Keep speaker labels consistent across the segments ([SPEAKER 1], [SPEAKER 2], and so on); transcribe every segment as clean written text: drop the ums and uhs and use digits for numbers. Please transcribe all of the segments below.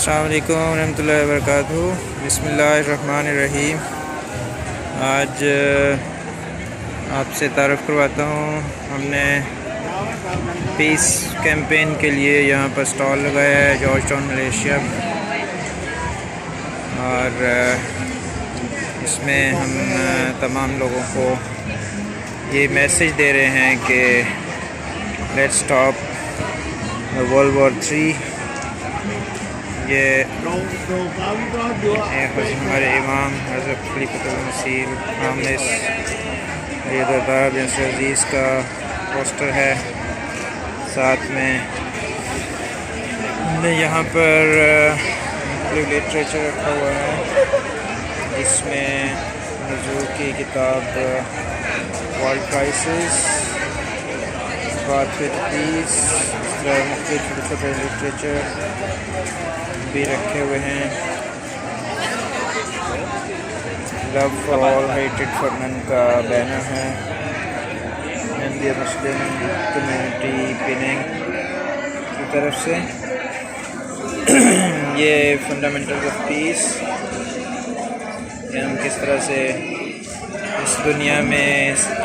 [SPEAKER 1] السلام علیکم ورحمۃ اللہ وبرکاتہ۔ بسم اللہ الرحمن الرحیم۔ آج آپ سے تعارف کرواتا ہوں، ہم نے پیس کیمپین کے لیے یہاں پر سٹال لگایا ہے جارج ٹاؤن ملیشیا، اور اس میں ہم تمام لوگوں کو یہ میسیج دے رہے ہیں کہ لیٹس اسٹاپ ورلڈ وار 3۔ یہ ہمارے امام حضرت خلیفۃ المسیح ہولنس بن عزیز کا پوسٹر ہے، ساتھ میں ہم نے یہاں پر لٹریچر رکھا ہوا ہے جس میں مسرور کی کتاب ورلڈ کرائسس، بات وتھ پیس، مختلف چھوٹے چھوٹے لٹریچر بھی رکھے ہوئے ہیں۔ لو فار آل ہیٹڈ فار نن کا بینر ہے۔ احمدیہ مسلم کمیونٹی پیننگ کی طرف سے یہ فنڈامنٹل آف پیس، ہم کس طرح سے اس دنیا میں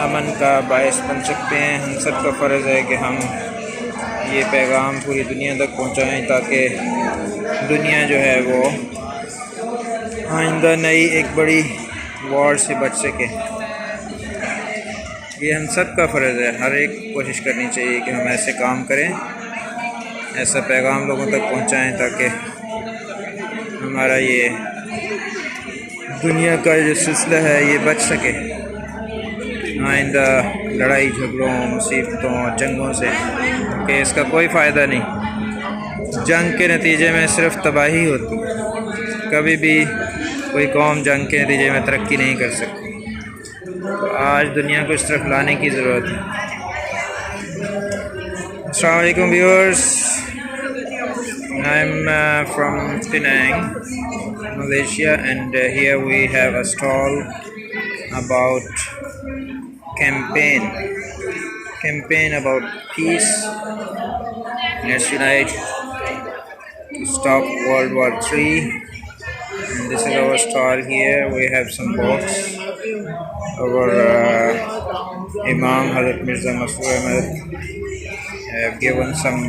[SPEAKER 1] امن کا باعث بن سکتے ہیں۔ ہم سب کا فرض ہے کہ ہم یہ پیغام پوری دنیا تک پہنچائیں تاکہ دنیا جو ہے وہ آئندہ نئی ایک بڑی وار سے بچ سکے۔ یہ ہم سب کا فرض ہے، ہر ایک کوشش کرنی چاہیے کہ ہم ایسے کام کریں، ایسا پیغام لوگوں تک پہنچائیں تاکہ ہمارا یہ دنیا کا جو سلسلہ ہے یہ بچ سکے آئندہ لڑائی جھگڑوں، مصیبتوں، جنگوں سے، کہ اس کا کوئی فائدہ نہیں۔ جنگ کے نتیجے میں صرف تباہی ہوتی ہے، کبھی بھی کوئی قوم جنگ کے نتیجے میں ترقی نہیں کر سکتی۔ تو آج دنیا کو اس طرف لانے کی ضرورت ہے۔ السلام علیکم viewers, I'm from Penang, Malaysia, and here we have a stall about campaign about peace. Let's unite to stop World War 3. And this is our stall here. We have some books. Our Imam Hazrat Mirza Masroor Ahmad have given some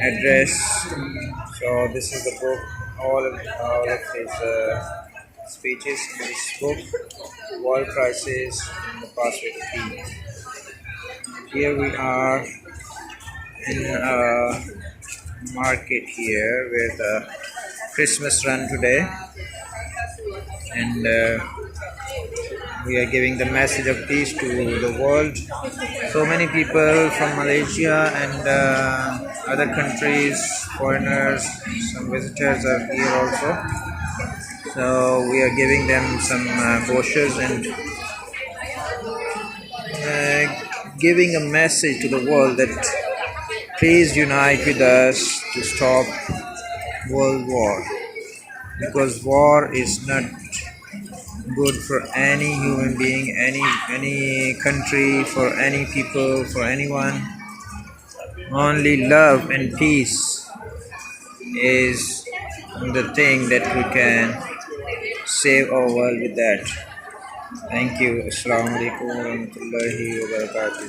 [SPEAKER 1] address. So this is the book, all of his speeches in this book, World Crisis and the Pathway to Peace. Here we are in a market here with a Christmas run today, and we are giving the message of peace to the world. So many people from Malaysia and other countries, foreigners, some visitors are here also. So we are giving them some brochures and giving a message to the world that please unite with us to stop world war, because war is not good for any human being, any country, for any people, for anyone. Only love and peace is the thing that we can save our world with that. Thank you. Assalamu alaikum warahmatullahi wabarakatuh.